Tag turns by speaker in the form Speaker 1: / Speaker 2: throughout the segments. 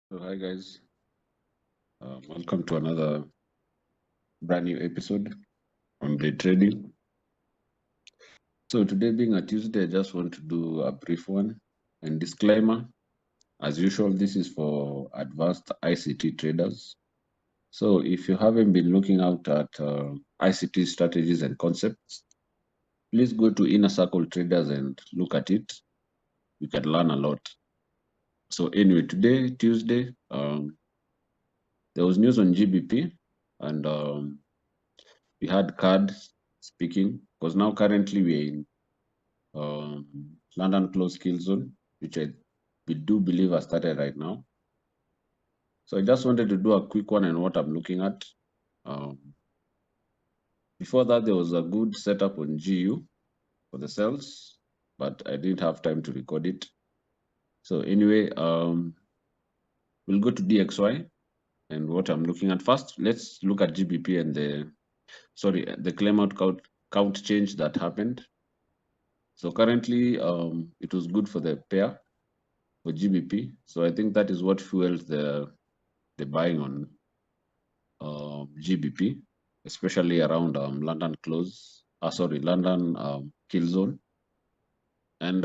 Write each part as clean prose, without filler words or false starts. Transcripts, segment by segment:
Speaker 1: So hi guys, welcome to another brand new episode on day trading. So today being a Tuesday, I just want to do a brief one and disclaimer. As usual, this is for advanced ICT traders. So if you haven't been looking out at ICT strategies and concepts, please go to Inner Circle Traders and look at it. You can learn a lot. So anyway, today, Tuesday, there was news on GBP and we had CAD speaking because now currently we're in London close kill zone, which we do believe has started right now. So I just wanted to do a quick one on what I'm looking at. Um, Before that, there was a good setup on GU for the cells, but I didn't have time to record it. So anyway, we'll go to DXY and what I'm looking at first. Let's look at GBP and the claim out count change that happened. So currently, it was good for the pair for GBP. So I think that is what fuels the buying on GBP, especially around London close. London kill zone. And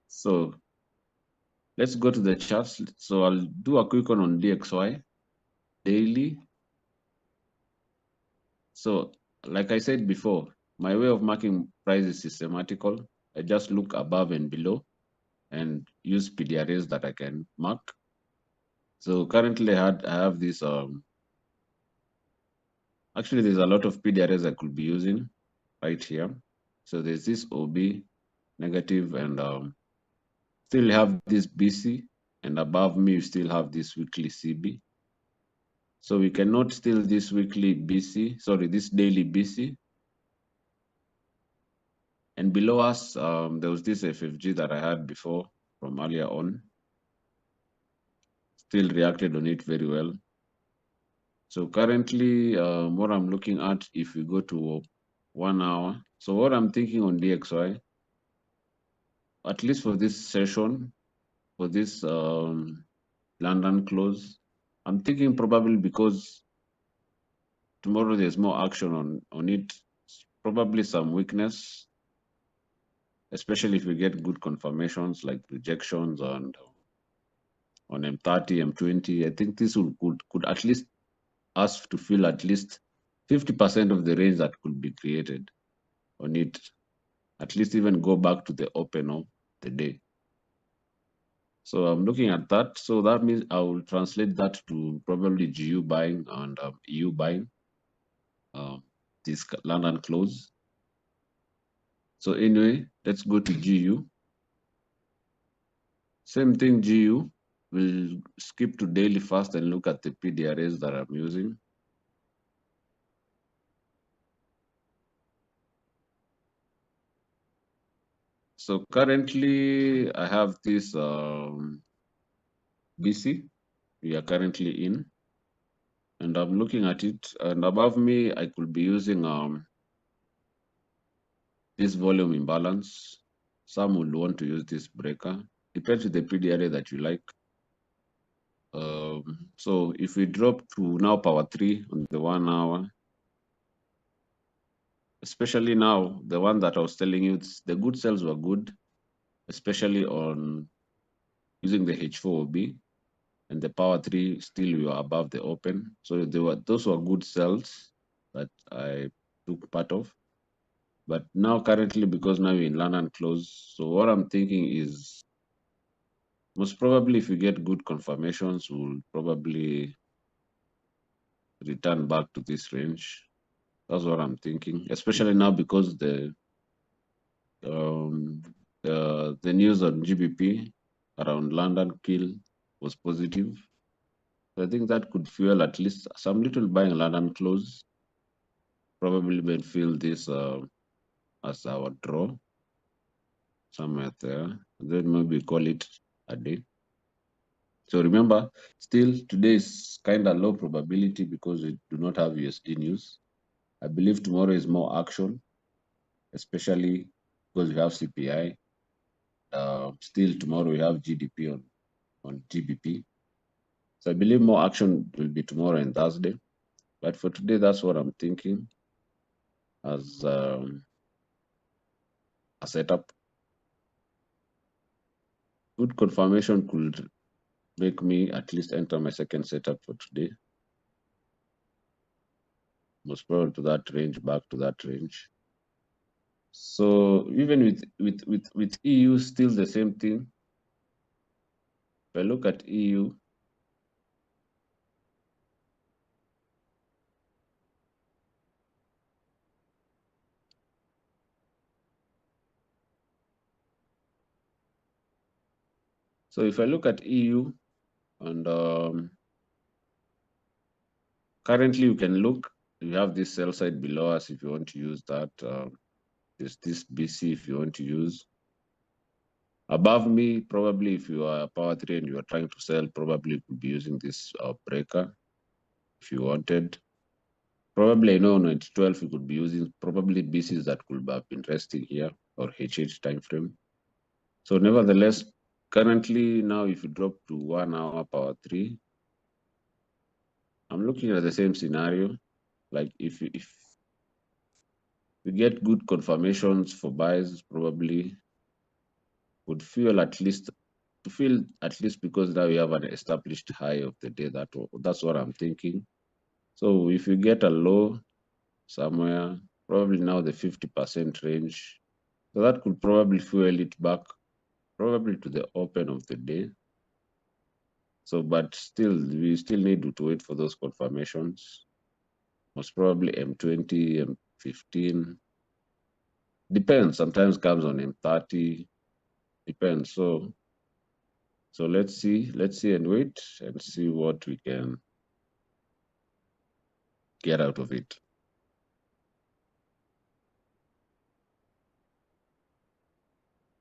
Speaker 1: so let's go to the charts. So I'll do a quick one on DXY daily. So like I said before, my way of marking price is systematical. I just look above and below and use PDRAs that I can mark. So currently I have this actually there's a lot of PDRAs I could be using right here. So there's this OB negative and still have this BC, and above me you still have this weekly CB. So we cannot steal this weekly BC, sorry, this daily BC. And below us, there was this FFG that I had before from earlier on. Still reacted on it very well. So currently, what I'm looking at, if we go to 1 hour, so what I'm thinking on DXY, at least for this session, for this London close, I'm thinking probably because tomorrow there's more action on it, probably some weakness, especially if we get good confirmations like rejections on M30, M20. I think this could at least us to feel at least 50% of the range that could be created on it, at least even go back to the open of the day. So I'm looking at that. So that means I will translate that to probably GU buying and EU buying this London close. So anyway, let's go to GU. Same thing, GU. We'll skip to daily first and look at the PDRAs that I'm using. So currently I have this BC we are currently in, and I'm looking at it, and above me I could be using this volume imbalance. Some would want to use this breaker. Depends on the PDRA that you like. So if we drop to now power 3 on the 1 hour, especially now, the one that I was telling you, the good sales were good, especially on using the H4OB, and the power 3 still we were above the open. So those were good sales that I took part of. But now currently, because now we're in London close, so what I'm thinking is most probably if we get good confirmations, we'll probably return back to this range. That's what I'm thinking, especially now because the news on GBP around London kill was positive. So I think that could fuel at least some little buying London close. Probably may feel this as our draw somewhere there. Then maybe call it a day. So remember, still today is kind of low probability because we do not have USD news. I believe tomorrow is more action, especially because we have CPI. Still tomorrow we have GDP on GBP. So I believe more action will be tomorrow and Thursday. But for today, that's what I'm thinking as a setup. Good confirmation could make me at least enter my second setup for today. Most probably to that range, back to that range. So even with EU, still the same thing. If I look at EU, so if I look at EU, and currently you can look, you have this sell side below us if you want to use that. There's this BC if you want to use. Above me, probably if you are a power 3 and you are trying to sell, probably you could be using this breaker if you wanted. Probably I know on 12 you could be using probably BCs that could have been resting here, or HH time frame. So nevertheless, currently now if you drop to 1 hour power 3, I'm looking at the same scenario. Like if you get good confirmations for buys, probably would feel at least because now you have an established high of the day. That's what I'm thinking. So if you get a low somewhere, probably now the 50% range, so that could probably fuel it back probably to the open of the day. So but still we still need to wait for those confirmations. Most probably M20, M15, depends, sometimes comes on M30, depends. So let's see and wait and see what we can get out of it.